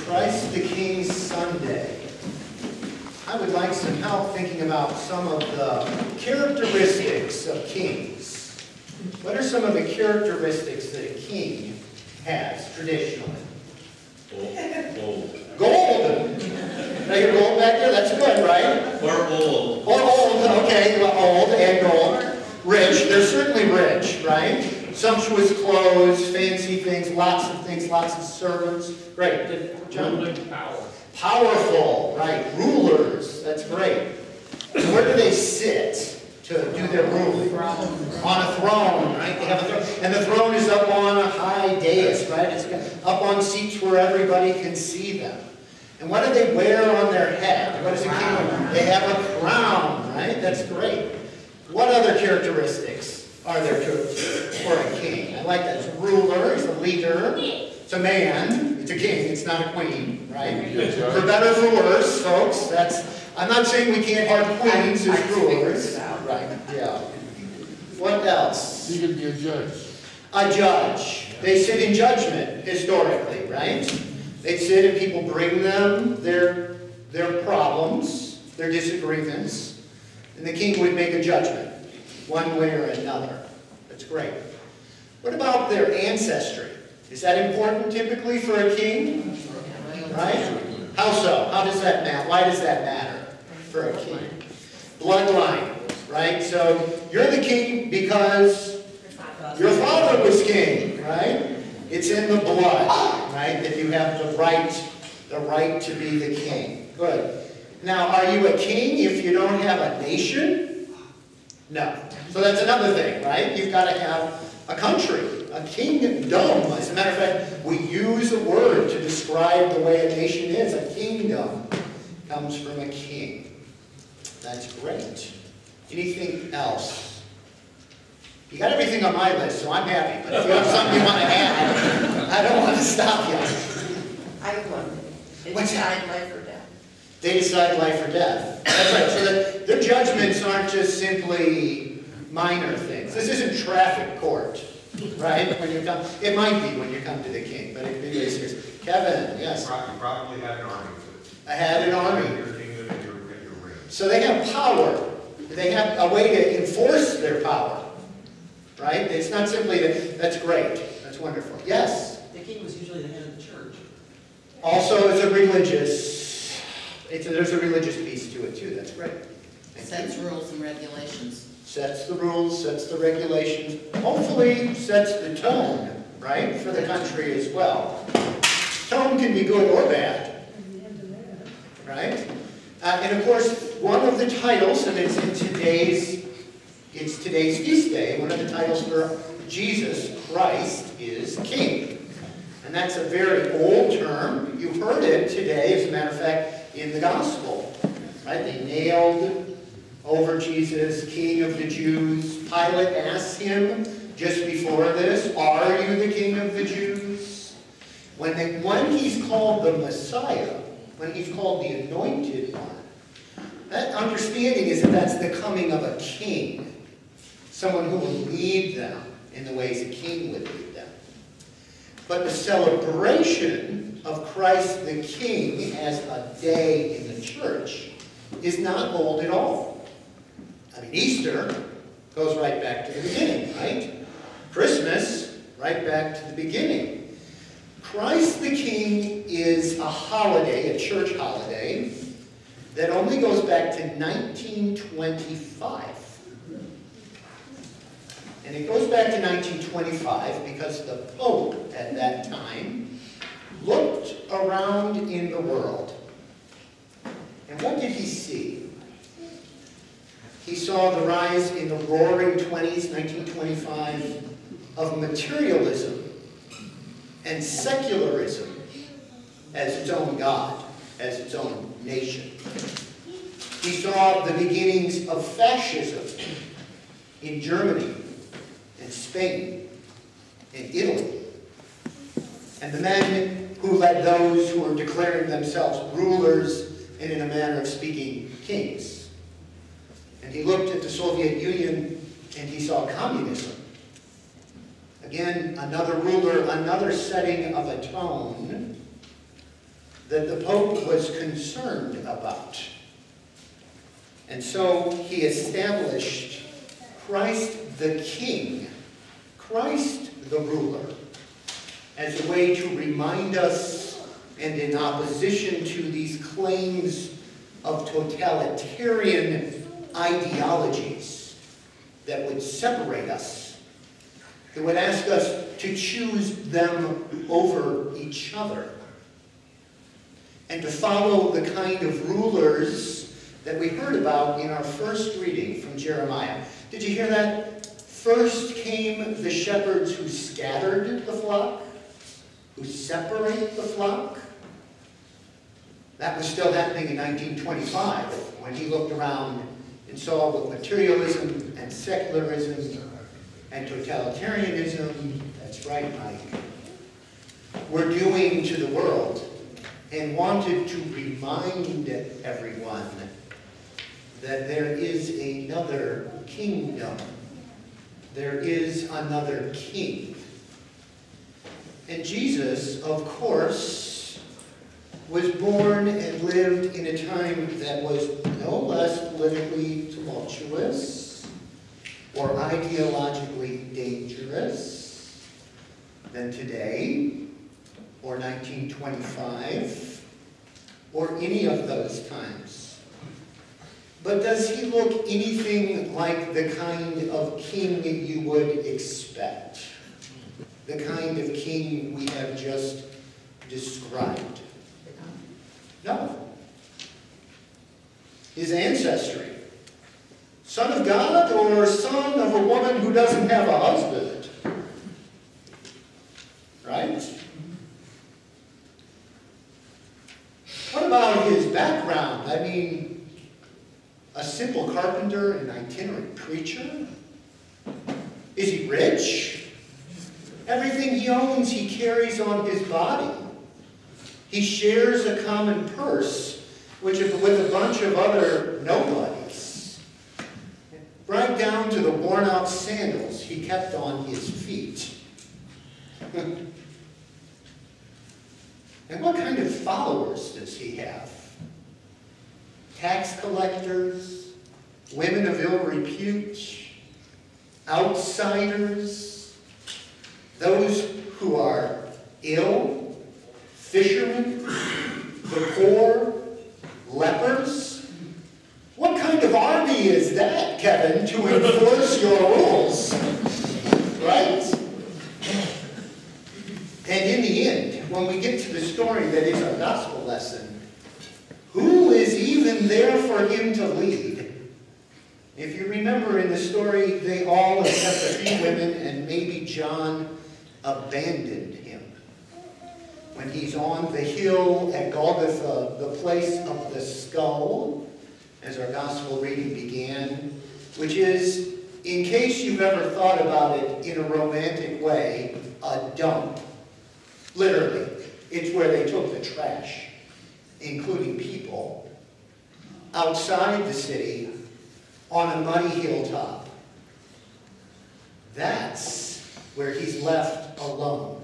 Christ the King Sunday. I would like some help thinking about some of the characteristics of kings. What are some of the characteristics that a king has traditionally? Gold. Gold! Now you're gold back there? That's good, right? Or old. Or old, okay, well, old and gold. Rich, they're certainly rich, right? Sumptuous clothes, fancy things, lots of servants. Great. John? Power. Powerful, right? Rulers, that's great. Where do they sit to do their ruling? On a throne, right? They have a throne. And the throne is up on a high dais, right? It's up on seats where everybody can see them. And what do they wear on their head? What does a king wear? They have a crown, right? That's great. What other characteristics are there for a king? I like that. It's a ruler, it's a leader, it's a man, it's a king, it's not a queen, right? For better or for worse, folks, I'm not saying we can't have queens as rulers. Right, yeah. What else? You can be a judge. A judge. They sit in judgment, historically, right? They sit and people bring them their problems, their disagreements, and the king would make a judgment, one way or another. That's great. What about their ancestry? Is that important typically for a king? Right? How so? How does that matter? Why does that matter for a king? Bloodline, right? So you're the king because your father was king, right? It's in the blood, right? That you have the right to be the king. Good. Now, are you a king if you don't have a nation? No. So that's another thing, right? You've got to have a country, a kingdom. As a matter of fact, we use a word to describe the way a nation is. A kingdom comes from a king. That's great. Anything else? You got everything on my list, so I'm happy. But if you have something you want to add, I don't want to stop you. I have one. They What's that? decide life or death. They decide life or death. That's right. So that their judgments aren't just simply minor things. This isn't traffic court, right? When you come, it might be when you come to the king, but it really is serious. Kevin, yes. You probably had an army with it. I had an army. Your kingdom and your reign. So they have power. They have a way to enforce their power, right? It's not simply that. That's great. That's wonderful. Yes. The king was usually the head of the church. Also, it's a religious. There's a religious piece to it too. That's great. Sets rules and regulations. Sets the rules, sets the regulations, hopefully sets the tone, right, for the country as well. Tone can be good or bad, right? And of course, one of the titles, and it's today's feast day, one of the titles for Jesus Christ is King. And that's a very old term. You've heard it today, as a matter of fact, in the gospel, right? They nailed over Jesus, King of the Jews. Pilate asked him just before this, are you the King of the Jews? When he's called the Messiah, when he's called the Anointed One, that understanding is that that's the coming of a king, someone who will lead them in the ways a king would lead them. But the celebration of Christ the King as a day in the church is not old at all. I mean, Easter goes right back to the beginning, right? Christmas, right back to the beginning. Christ the King is a holiday, a church holiday, that only goes back to 1925. And it goes back to 1925 because the Pope at that time looked around in the world. And what did he see? He saw the rise in the roaring 20s, 1925, of materialism and secularism as its own God, as its own nation. He saw the beginnings of fascism in Germany and Spain and Italy. And the men who led those who were declaring themselves rulers and, in a manner of speaking, kings. And he looked at the Soviet Union and he saw communism. Again, another ruler, another setting of a tone that the Pope was concerned about. And so he established Christ the King, Christ the ruler, as a way to remind us, and in opposition to these claims of totalitarian ideologies that would separate us, that would ask us to choose them over each other, and to follow the kind of rulers that we heard about in our first reading from Jeremiah. Did you hear that? First came the shepherds who scattered the flock, who separate the flock. That was still happening in 1925 when he looked around and saw what materialism and secularism and totalitarianism, that's right, Mike, were doing to the world, and wanted to remind everyone that there is another kingdom. There is another king. And Jesus, of course, was born and lived in a time that was no less politically tumultuous or ideologically dangerous than today, or 1925, or any of those times. But does he look anything like the kind of king you would expect? The kind of king we have just described? No. His ancestry, son of God or son of a woman who doesn't have a husband? Right? What about his background? I mean, a simple carpenter and an itinerant preacher? Is he rich? Everything he owns he carries on his body. He shares a common purse with a bunch of other nobodies, right down to the worn-out sandals he kept on his feet. And what kind of followers does he have? Tax collectors, women of ill repute, outsiders, those who are ill, fishermen, the poor, lepers. What kind of army is that, Kevin, to enforce your rules? Right? And in the end, when we get to the story that is our gospel lesson, who is even there for him to lead? If you remember in the story, they all, except a few women and maybe John, abandoned him. When he's on the hill at Golgotha, the place of the skull, as our gospel reading began, which is, in case you've ever thought about it in a romantic way, a dump. Literally, it's where they took the trash, including people, outside the city on a muddy hilltop. That's where he's left alone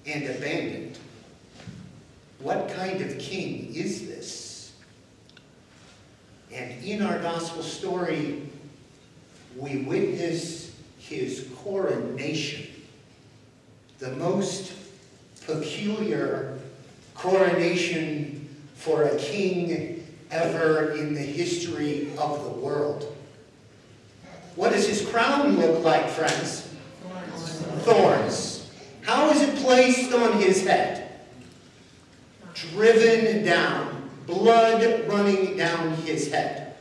and abandoned. What kind of king is this? And in our gospel story, we witness his coronation, the most peculiar coronation for a king ever in the history of the world. What does his crown look like, friends? Thorns. How is it placed on his head? Driven down, blood running down his head.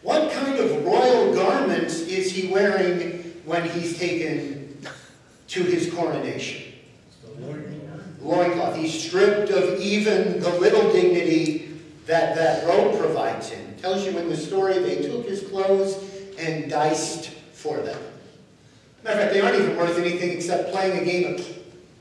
What kind of royal garments is he wearing when he's taken to his coronation? Loincloth. He's stripped of even the little dignity that that robe provides him. It tells you in the story they took his clothes and diced for them. Matter of fact, they aren't even worth anything except playing a game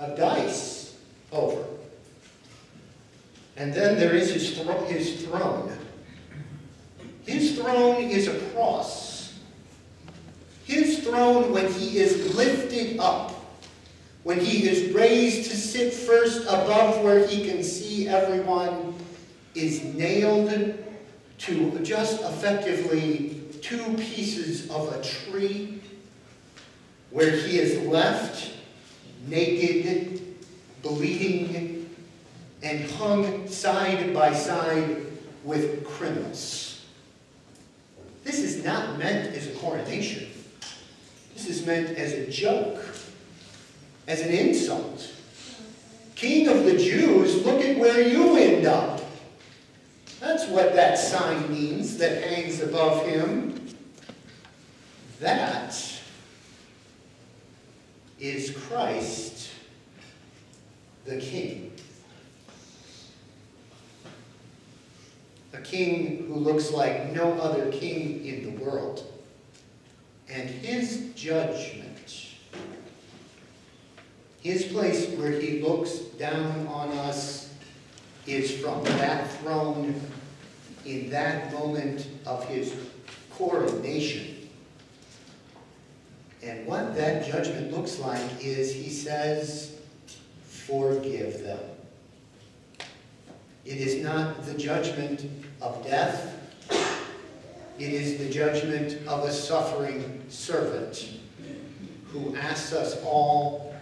of dice over. And then there is his throne. His throne is a cross. His throne, when he is lifted up, when he is raised to sit first above where he can see everyone, is nailed to just effectively 2 pieces of a tree, where he is left naked, bleeding, and hung side by side with criminals. This is not meant as a coronation. This is meant as a joke, as an insult. King of the Jews, look at where you end up. That's what that sign means that hangs above him. That is Christ the King. A king who looks like no other king in the world. And his judgment, his place where he looks down on us, is from that throne in that moment of his coronation. And what that judgment looks like is, he says, forgive them. It is not the judgment of death. It is the judgment of a suffering servant who asks us all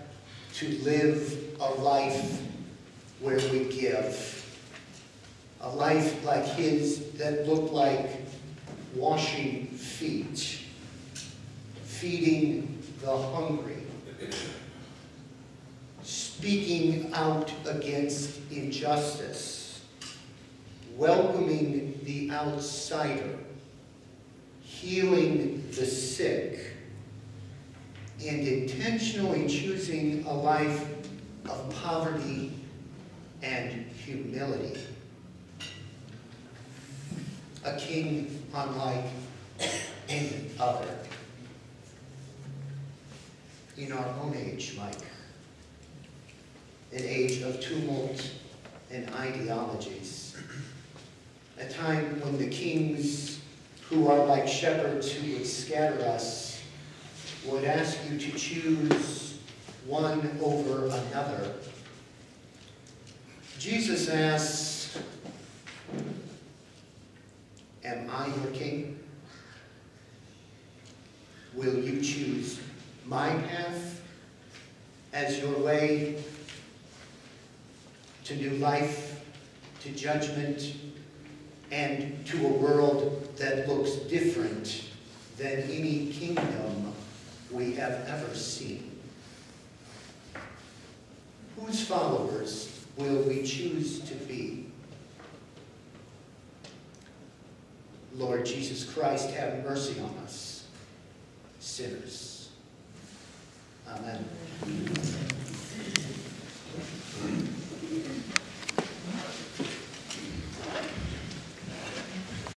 to live a life where we give. A life like his that looked like washing feet, feeding the hungry, speaking out against injustice, welcoming the outsider, healing the sick, and intentionally choosing a life of poverty and humility. A king unlike any other. In our own age, Mike, an age of tumult and ideologies, a time when the kings who are like shepherds who would scatter us would ask you to choose one over another. Jesus asks, am I your king? Will you choose my path as your way to new life, to judgment, and to a world that looks different than any kingdom we have ever seen? Whose followers will we choose to be? Lord Jesus Christ, have mercy on us, sinners. Amen.